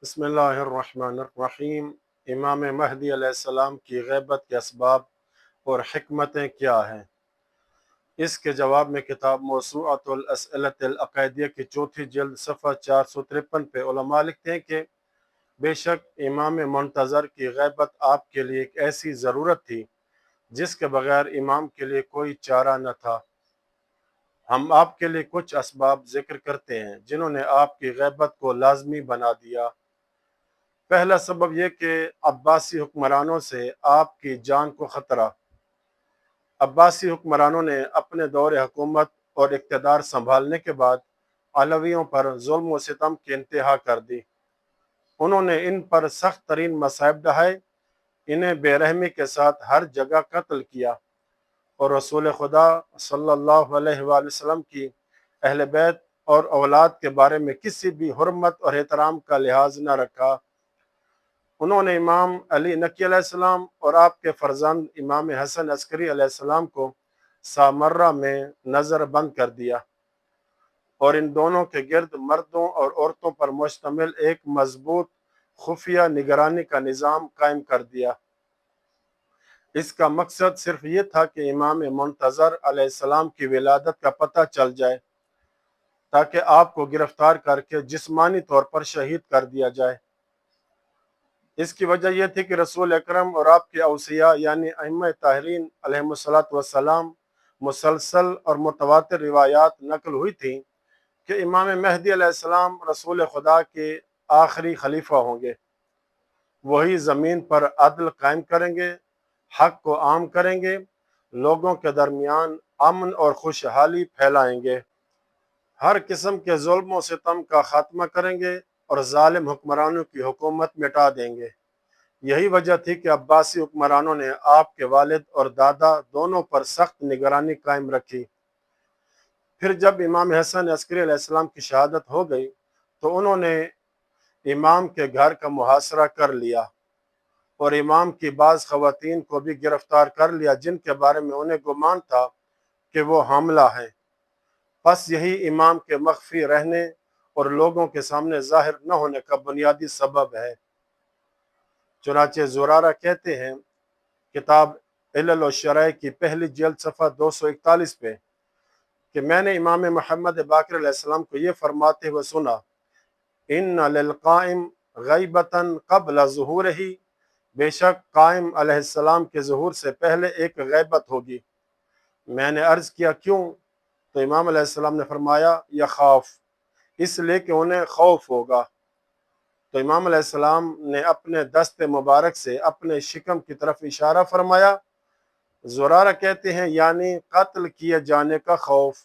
بسم اللہ الرحمن الرحیم۔ امام مہدی علیہ السلام کی غیبت کے اسباب اور حکمتیں کیا ہیں؟ اس کے جواب میں کتاب موسوعۃ الاسئلۃ العقائدیہ کی چوتھی جلد صفحہ 453 پہ علماء لکھتے ہیں کہ بے شک امام منتظر کی غیبت آپ کے لیے ایک ایسی ضرورت تھی جس کے بغیر امام کے لیے کوئی چارہ نہ تھا۔ ہم آپ کے لیے کچھ اسباب ذکر کرتے ہیں جنہوں نے آپ کی غیبت کو لازمی بنا دیا۔ پہلا سبب یہ کہ عباسی حکمرانوں سے آپ کی جان کو خطرہ۔ عباسی حکمرانوں نے اپنے دور حکومت اور اقتدار سنبھالنے کے بعد علویوں پر ظلم و ستم کی انتہا کر دی۔ انہوں نے ان پر سخت ترین مصائب ڈھائے، انہیں بے رحمی کے ساتھ ہر جگہ قتل کیا، اور رسول خدا صلی اللہ علیہ وآلہ وسلم کی اہل بیت اور اولاد کے بارے میں کسی بھی حرمت اور احترام کا لحاظ نہ رکھا۔ انہوں نے امام علی نقی علیہ السلام اور آپ کے فرزند امام حسن عسکری علیہ السلام کو سامرہ میں نظر بند کر دیا اور ان دونوں کے گرد مردوں اور عورتوں پر مشتمل ایک مضبوط خفیہ نگرانی کا نظام قائم کر دیا۔ اس کا مقصد صرف یہ تھا کہ امام منتظر علیہ السلام کی ولادت کا پتہ چل جائے تاکہ آپ کو گرفتار کر کے جسمانی طور پر شہید کر دیا جائے۔ اس کی وجہ یہ تھی کہ رسول اکرم اور آپ کے اوصیاء یعنی ائمہ طاہرین علیہم السلام مسلسل اور متواتر روایات نقل ہوئی تھیں کہ امام مہدی علیہ السلام رسول خدا کے آخری خلیفہ ہوں گے۔ وہی زمین پر عدل قائم کریں گے، حق کو عام کریں گے، لوگوں کے درمیان امن اور خوشحالی پھیلائیں گے، ہر قسم کے ظلم و ستم کا خاتمہ کریں گے اور ظالم حکمرانوں کی حکومت مٹا دیں گے۔ یہی وجہ تھی کہ عباسی حکمرانوں نے آپ کے والد اور دادا دونوں پر سخت نگرانی قائم رکھی۔ پھر جب امام حسن عسکری علیہ السلام کی شہادت ہو گئی تو انہوں نے امام کے گھر کا محاصرہ کر لیا اور امام کی بعض خواتین کو بھی گرفتار کر لیا جن کے بارے میں انہیں گمان تھا کہ وہ حاملہ ہیں۔ پس یہی امام کے مخفی رہنے اور لوگوں کے سامنے ظاہر نہ ہونے کا بنیادی سبب ہے۔ چنانچہ زرارہ کہتے ہیں کتاب علل و شرائع کی پہلی جلد صفحہ 241 پہ کہ میں نے امام محمد باقر علیہ السلام کو یہ فرماتے ہوئے سنا، ان للقائم غیبتاً قبل ظہورہ، بے شک قائم علیہ السلام کے ظہور سے پہلے ایک غیبت ہوگی۔ میں نے عرض کیا کیوں؟ تو امام علیہ السلام نے فرمایا یخاف، اس لیے کہ انہیں خوف ہوگا۔ تو امام علیہ السلام نے اپنے دست مبارک سے اپنے شکم کی طرف اشارہ فرمایا۔ زرارہ کہتے ہیں یعنی قتل کیے جانے کا خوف۔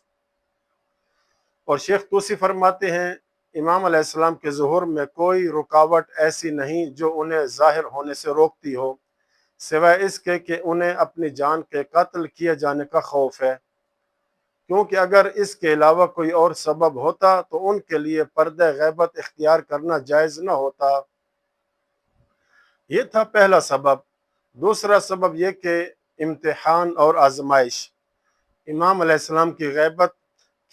اور شیخ توسی فرماتے ہیں امام علیہ السلام کے ظہور میں کوئی رکاوٹ ایسی نہیں جو انہیں ظاہر ہونے سے روکتی ہو سوائے اس کے کہ انہیں اپنی جان کے قتل کیے جانے کا خوف ہے، کیونکہ اگر اس کے علاوہ کوئی اور سبب ہوتا تو ان کے لیے پردہ غیبت اختیار کرنا جائز نہ ہوتا۔ یہ تھا پہلا سبب۔ دوسرا سبب یہ کہ امتحان اور آزمائش۔ امام علیہ السلام کی غیبت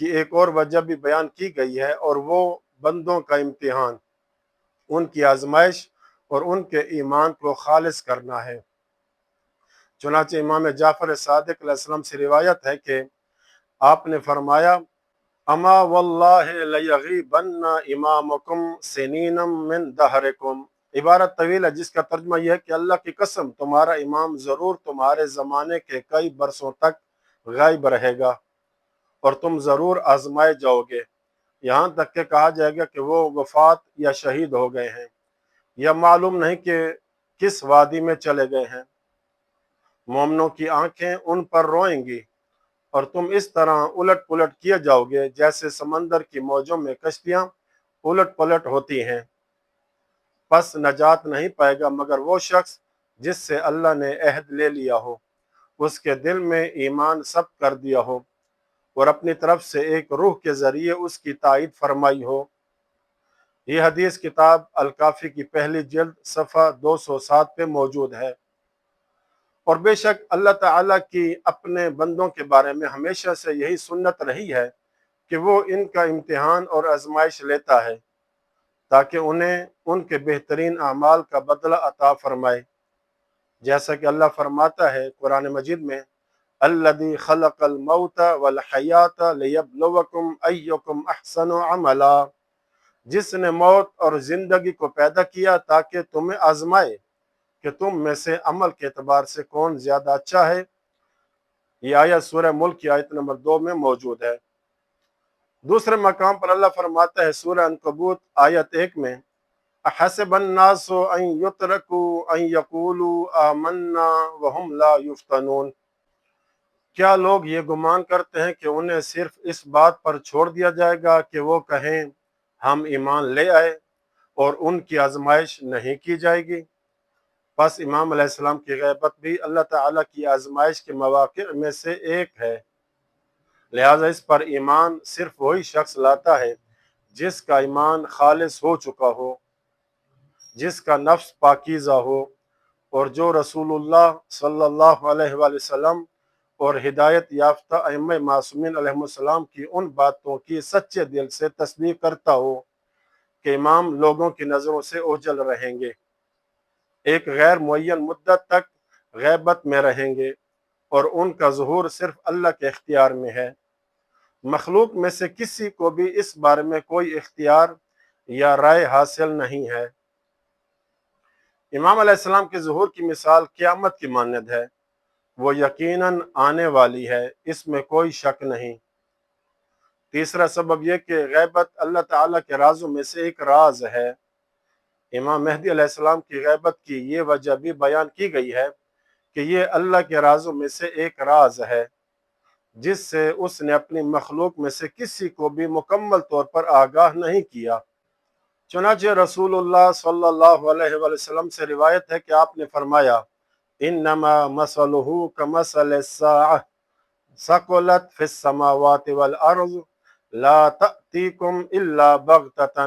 کی ایک اور وجہ بھی بیان کی گئی ہے اور وہ بندوں کا امتحان، ان کی آزمائش اور ان کے ایمان کو خالص کرنا ہے۔ چنانچہ امام جعفر صادق علیہ السلام سے روایت ہے کہ آپ نے فرمایا اما واللہ لیغیبن امامکم سنین من دہرکم۔ عبارت طویل ہے جس کا ترجمہ یہ ہے کہ اللہ کی قسم تمہارا امام ضرور تمہارے زمانے کے کئی برسوں تک غائب رہے گا اور تم ضرور آزمائے جاؤ گے، یہاں تک کہ کہا جائے گا کہ وہ وفات یا شہید ہو گئے ہیں یا معلوم نہیں کہ کس وادی میں چلے گئے ہیں۔ مومنوں کی آنکھیں ان پر روئیں گی اور تم اس طرح الٹ پلٹ کیے جاؤ گے جیسے سمندر کی موجوں میں کشتیاں الٹ پلٹ ہوتی ہیں۔ پس نجات نہیں پائے گا مگر وہ شخص جس سے اللہ نے عہد لے لیا ہو، اس کے دل میں ایمان ثبت کر دیا ہو اور اپنی طرف سے ایک روح کے ذریعے اس کی تائید فرمائی ہو۔ یہ حدیث کتاب الکافی کی پہلی جلد صفحہ 207 پہ موجود ہے۔ اور بے شک اللہ تعالیٰ کی اپنے بندوں کے بارے میں ہمیشہ سے یہی سنت رہی ہے کہ وہ ان کا امتحان اور آزمائش لیتا ہے تاکہ انہیں ان کے بہترین اعمال کا بدلہ عطا فرمائے، جیسا کہ اللہ فرماتا ہے قرآن مجید میں، الذی خلق الموت والحیات لیبلوکم ایکم احسن عملا، جس نے موت اور زندگی کو پیدا کیا تاکہ تمہیں آزمائے کہ تم میں سے عمل کے اعتبار سے کون زیادہ اچھا ہے۔ یہ آیت سورہ ملک کی آیت نمبر 2 میں موجود ہے۔ دوسرے مقام پر اللہ فرماتا ہے سورہ عنکبوت آیت 1 میں، احسب الناس ان یترکوا ان یقولوا آمنا وهم لا یفتنون، کیا لوگ یہ گمان کرتے ہیں کہ انہیں صرف اس بات پر چھوڑ دیا جائے گا کہ وہ کہیں ہم ایمان لے آئے اور ان کی آزمائش نہیں کی جائے گی؟ پس امام علیہ السلام کی غیبت بھی اللہ تعالیٰ کی آزمائش کے مواقع میں سے ایک ہے، لہٰذا اس پر ایمان صرف وہی شخص لاتا ہے جس کا ایمان خالص ہو چکا ہو، جس کا نفس پاکیزہ ہو، اور جو رسول اللہ صلی اللہ علیہ وآلہ وسلم اور ہدایت یافتہ ائمہ معصومین علیہ السلام کی ان باتوں کی سچے دل سے تصدیق کرتا ہو کہ امام لوگوں کی نظروں سے اوجھل رہیں گے، ایک غیر معین مدت تک غیبت میں رہیں گے، اور ان کا ظہور صرف اللہ کے اختیار میں ہے، مخلوق میں سے کسی کو بھی اس بارے میں کوئی اختیار یا رائے حاصل نہیں ہے۔ امام علیہ السلام کے ظہور کی مثال قیامت کی مانند ہے، وہ یقیناً آنے والی ہے، اس میں کوئی شک نہیں۔ تیسرا سبب یہ کہ غیبت اللہ تعالیٰ کے رازوں میں سے ایک راز ہے۔ امام مہدی علیہ السلام کی غیبت کی یہ وجہ بھی بیان کی گئی ہے کہ یہ اللہ کے رازوں میں سے ایک راز ہے جس سے اس نے اپنی مخلوق میں سے کسی کو بھی مکمل طور پر آگاہ نہیں کیا۔ چنانچہ رسول اللہ صلی اللہ علیہ وآلہ وسلم سے روایت ہے کہ آپ نے فرمایا، انما مثلہ کمثل الساعۃ ثقلت فی السماوات والارض لا تأتیکم الا بغتۃ،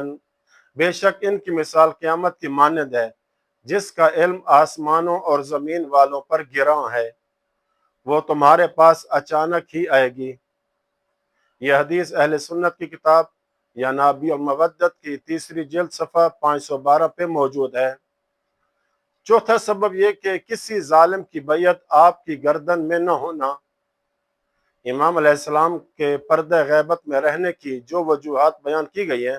بے شک ان کی مثال قیامت کی مانند ہے جس کا علم آسمانوں اور زمین والوں پر گراں ہے، وہ تمہارے پاس اچانک ہی آئے گی۔ یہ حدیث اہل سنت کی کتاب یا نابی المودت کی تیسری جلد صفحہ 512 پہ موجود ہے۔ چوتھا سبب یہ کہ کسی ظالم کی بیعت آپ کی گردن میں نہ ہونا۔ امام علیہ السلام کے پردہ غیبت میں رہنے کی جو وجوہات بیان کی گئی ہیں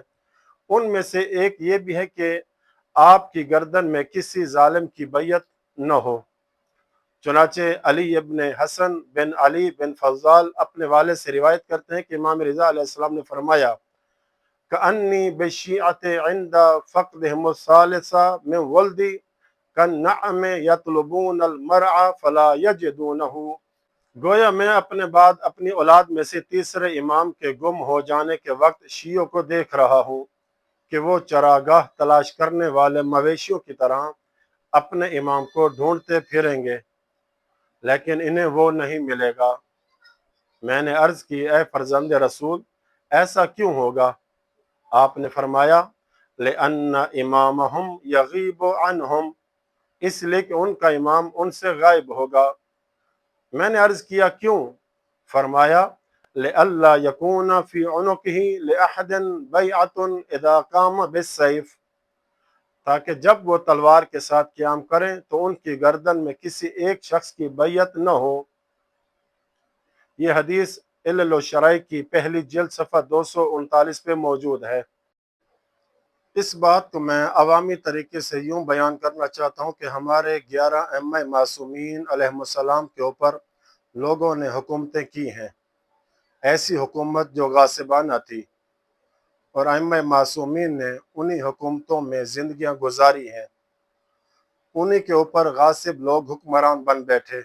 ان میں سے ایک یہ بھی ہے کہ آپ کی گردن میں کسی ظالم کی بیعت نہ ہو۔ چنانچہ علی ابن حسن بن علی بن فضال اپنے والد سے روایت کرتے ہیں کہ امام رضا علیہ السلام نے فرمایا، کأنی بشیعت عند فقدہم الثالثہ من ولدی کالنعم یطلبون المرعى فلا یجدونہ، گویا میں اپنے بعد اپنی اولاد میں سے تیسرے امام کے گم ہو جانے کے وقت شیعوں کو دیکھ رہا ہوں کہ وہ چراگاہ تلاش کرنے والے مویشیوں کی طرح اپنے امام کو ڈھونڈتے پھریں گے لیکن انہیں وہ نہیں ملے گا۔ میں نے عرض کی، اے فرزند رسول ایسا کیوں ہوگا؟ آپ نے فرمایا، لأن امامہم یغیب عنہم، اس لیے کہ ان کا امام ان سے غائب ہوگا۔ میں نے عرض کیا کیوں؟ فرمایا، لئلا یکون فی عنقہ لأحد بیعۃ اذا قام بالسیف، تاکہ جب وہ تلوار کے ساتھ قیام کریں تو ان کی گردن میں کسی ایک شخص کی بیعت نہ ہو۔ یہ حدیث علل و شرائع کی پہلی جلد صفحہ 239 پہ موجود ہے۔ اس بات کو میں عوامی طریقے سے یوں بیان کرنا چاہتا ہوں کہ ہمارے 11 ائمہ معصومین علیہ السلام کے اوپر لوگوں نے حکومتیں کی ہیں، ایسی حکومت جو غاصبانہ تھی، اور ائمہ معصومین نے انہی حکومتوں میں زندگیاں گزاری ہیں، انہی کے اوپر غاصب لوگ حکمران بن بیٹھے۔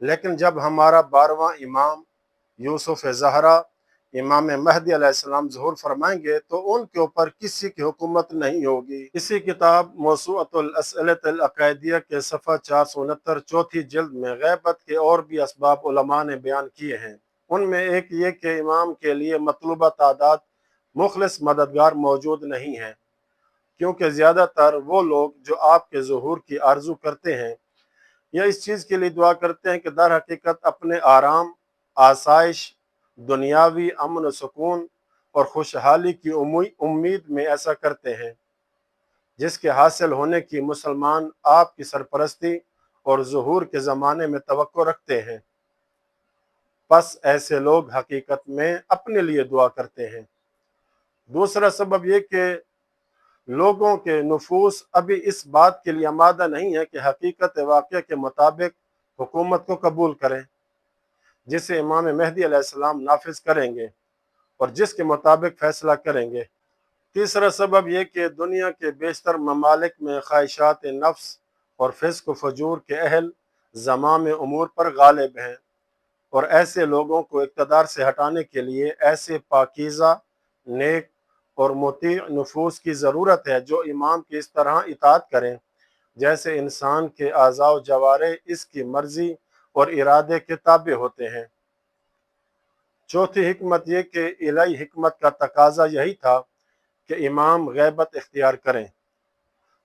لیکن جب ہمارا 12واں امام یوسف زہرا امام مہدی علیہ السلام ظہور فرمائیں گے تو ان کے اوپر کسی کی حکومت نہیں ہوگی۔ اسی کتاب موسوعۃ الاسئلۃ العقائدیہ کے صفحہ 469 چوتھی جلد میں غیبت کے اور بھی اسباب علماء نے بیان کیے ہیں۔ ان میں ایک یہ کہ امام کے لیے مطلوبہ تعداد مخلص مددگار موجود نہیں ہیں، کیونکہ زیادہ تر وہ لوگ جو آپ کے ظہور کی آرزو کرتے ہیں یا اس چیز کے لیے دعا کرتے ہیں کہ در حقیقت اپنے آرام، آسائش، دنیاوی امن و سکون اور خوشحالی کی امید میں ایسا کرتے ہیں، جس کے حاصل ہونے کی مسلمان آپ کی سرپرستی اور ظہور کے زمانے میں توقع رکھتے ہیں۔ پس ایسے لوگ حقیقت میں اپنے لیے دعا کرتے ہیں۔ دوسرا سبب یہ کہ لوگوں کے نفوس ابھی اس بات کے لیے آمادہ نہیں ہے کہ حقیقت واقعہ کے مطابق حکومت کو قبول کریں، جسے امام مہدی علیہ السلام نافذ کریں گے اور جس کے مطابق فیصلہ کریں گے۔ تیسرا سبب یہ کہ دنیا کے بیشتر ممالک میں خواہشات نفس اور فسق و فجور کے اہل زمام امور پر غالب ہیں، اور ایسے لوگوں کو اقتدار سے ہٹانے کے لیے ایسے پاکیزہ، نیک اور مطیع نفوس کی ضرورت ہے جو امام کی اس طرح اطاعت کریں جیسے انسان کے اعضاء و جوارح اس کی مرضی اور ارادے کے تابع ہوتے ہیں۔ چوتھی حکمت یہ کہ الہی حکمت کا تقاضا یہی تھا کہ امام غیبت اختیار کریں،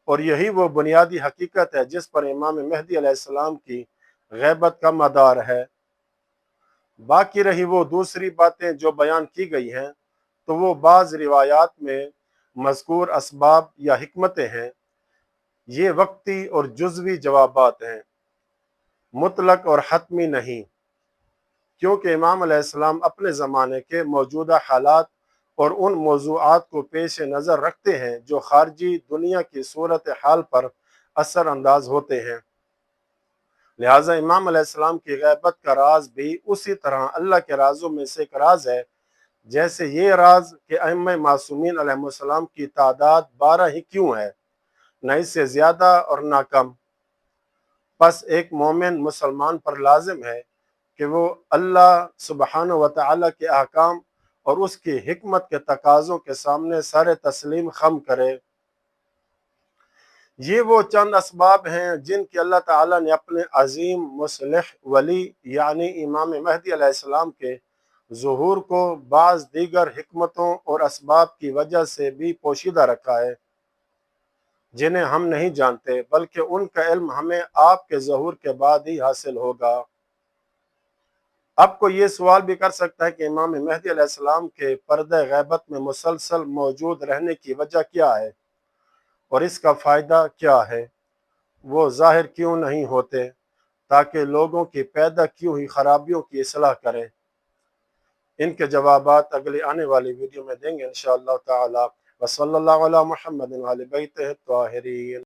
اور یہی وہ بنیادی حقیقت ہے جس پر امام مہدی علیہ السلام کی غیبت کا مدار ہے۔ باقی رہی وہ دوسری باتیں جو بیان کی گئی ہیں تو وہ بعض روایات میں مذکور اسباب یا حکمتیں ہیں۔ یہ وقتی اور جزوی جوابات ہیں، مطلق اور حتمی نہیں، کیونکہ امام علیہ السلام اپنے زمانے کے موجودہ حالات اور ان موضوعات کو پیش نظر رکھتے ہیں جو خارجی دنیا کی صورتحال پر اثر انداز ہوتے ہیں۔ لہٰذا امام علیہ السلام کی غیبت کا راز بھی اسی طرح اللہ کے رازوں میں سے ایک راز ہے، جیسے یہ راز کہ ائمہ معصومین علیہ السلام کی تعداد 12 ہی کیوں ہے، نہ اس سے زیادہ اور نہ کم۔ پس ایک مومن مسلمان پر لازم ہے کہ وہ اللہ سبحانہ وتعالی کے احکام اور اس کی حکمت کے تقاضوں کے سامنے سر تسلیم خم کرے۔ یہ وہ چند اسباب ہیں جن کی اللہ تعالیٰ نے اپنے عظیم مصلح ولی یعنی امام مہدی علیہ السلام کے ظہور کو بعض دیگر حکمتوں اور اسباب کی وجہ سے بھی پوشیدہ رکھا ہے، جنہیں ہم نہیں جانتے، بلکہ ان کا علم ہمیں آپ کے ظہور کے بعد ہی حاصل ہوگا۔ اب کوئی یہ سوال بھی کر سکتا ہے کہ امام مہدی علیہ السلام کے پردہ غیبت میں مسلسل موجود رہنے کی وجہ کیا ہے اور اس کا فائدہ کیا ہے؟ وہ ظاہر کیوں نہیں ہوتے تاکہ لوگوں کی پیدا کی ہوئی خرابیوں کی اصلاح کریں؟ ان کے جوابات اگلی آنے والی ویڈیو میں دیں گے انشاءاللہ تعالی۔ وصلی اللہ علی محمد وعلی بیتہ الطاہرین۔